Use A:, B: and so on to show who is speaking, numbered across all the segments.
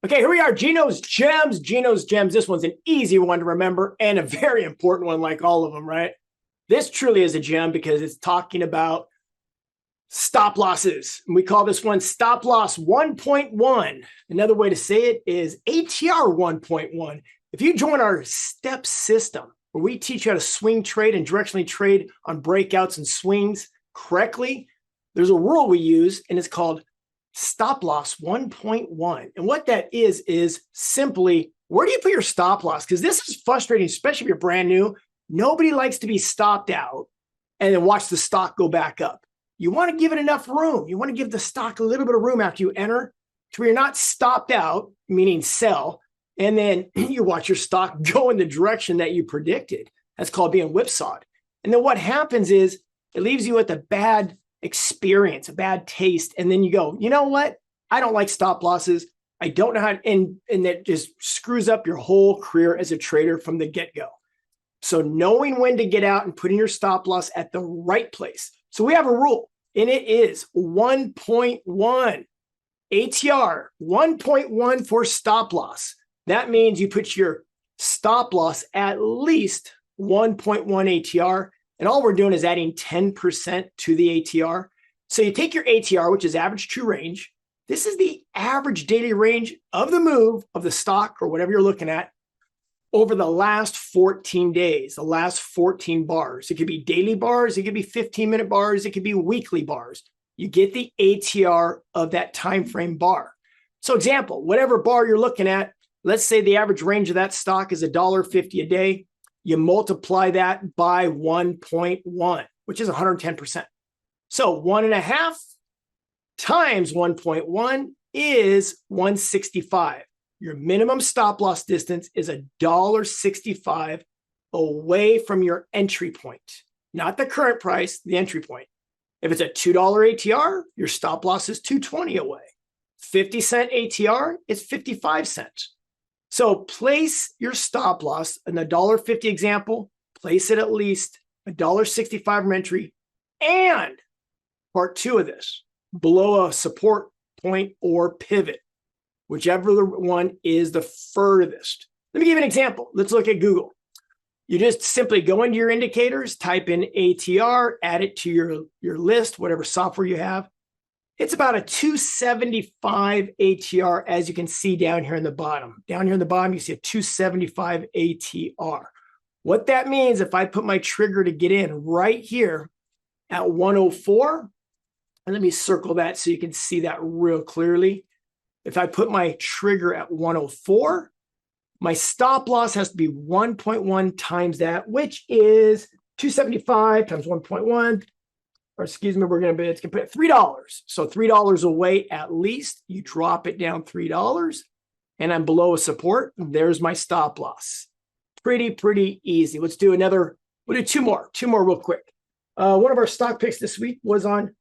A: Okay, here we are, Gino's Gems. Gino's Gems. This one's an easy one to remember and a very important one like all of them, right? This truly is a gem because it's talking about stop losses. And we call this one stop loss 1.1. Another way to say it is ATR 1.1. If you join our step system, where we teach you how to swing trade and directionally trade on breakouts and swings correctly, there's a rule we use, and it's called stop loss 1.1. And what that is simply, where do you put your stop loss? Because this is frustrating, especially if you're brand new. Nobody likes to be stopped out and then watch the stock go back up. You want to give it enough room. You want to give the stock a little bit of room after you enter to where you're not stopped out, meaning sell, and then you watch your stock go in the direction that you predicted. That's called being whipsawed. And then what happens is it leaves you with a bad experience, a bad taste. And then you go, you know what? I don't like stop losses. I don't know how to, and that just screws up your whole career as a trader from the get-go. So knowing when to get out and putting your stop loss at the right place. So we have a rule, and it is 1.1 ATR, 1.1 for stop loss. That means you put your stop loss at least 1.1 ATR. And all we're doing is adding 10% to the ATR. So you take your ATR, which is average true range. This is the average daily range of the move of the stock or whatever you're looking at over the last 14 days, the last 14 bars. It could be daily bars. It could be 15-minute bars. It could be weekly bars. You get the ATR of that time frame bar. So example, whatever bar you're looking at, let's say the average range of that stock is $1.50 a day. You multiply that by 1.1, which is 110%. So 1.5 times 1.1 is 165. Your minimum stop loss distance is $1.65 away from your entry point, not the current price, the entry point. If it's a $2 ATR, your stop loss is $2.20 away. 50-cent ATR is 55 cents. So place your stop loss in the $1.50 example, place it at least $1.65 from entry, and part two of this, below a support point or pivot, whichever one is the furthest. Let me give you an example. Let's look at Google. You just simply go into your indicators, type in ATR, add it to your list, whatever software you have. It's about a 275 ATR, as you can see down here in the bottom. Down here in the bottom, you see a 275 ATR. What that means, if I put my trigger to get in right here at 104, and let me circle that so you can see that real clearly. If I put my trigger at 104, my stop loss has to be 1.1 times that, which is 275 times 1.1. Or excuse me, it's gonna put $3. So $3 away at least. You drop it down $3, and I'm below a support. There's my stop loss. Pretty easy. Let's do another. We'll do two more real quick. One of our stock picks this week was on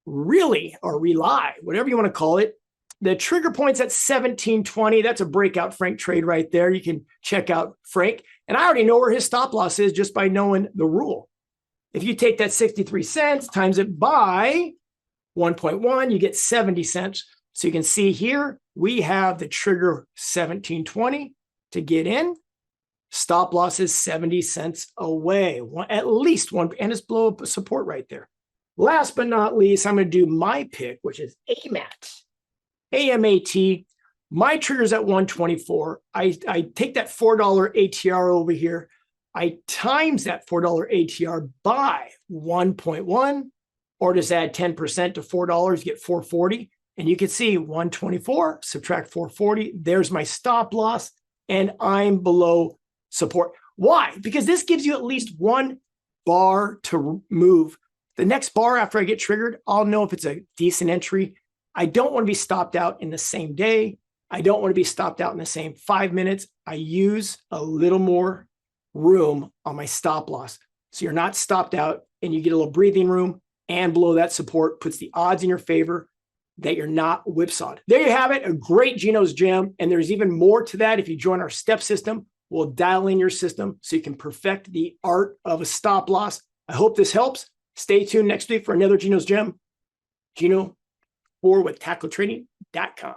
A: Really or Rely, whatever you want to call it. The trigger point's at 1720. That's a breakout Frank trade right there. You can check out Frank, and I already know where his stop loss is just by knowing the rule. If you take that 63 cents, times it by 1.1, you get 70 cents. So you can see here, we have the trigger 1720 to get in. Stop loss is 70 cents away, at least one, and it's below support right there. Last but not least, I'm going to do my pick, which is AMAT. AMAT. My trigger's at 124. I take that $4 ATR over here. I times that $4 ATR by 1.1, or just add 10% to $4, get 440. And you can see 124, subtract 440. There's my stop loss, and I'm below support. Why? Because this gives you at least one bar to move. The next bar after I get triggered, I'll know if it's a decent entry. I don't want to be stopped out in the same day. I don't want to be stopped out in the same 5 minutes. I use a little more room on my stop loss. So you're not stopped out and you get a little breathing room, and below that support puts the odds in your favor that you're not whipsawed. There you have it, a great Gino's Gem. And there's even more to that. If you join our step system, we'll dial in your system so you can perfect the art of a stop loss. I hope this helps. Stay tuned next week for another Gino's Gem. Gino, or with TacticalTrading.com.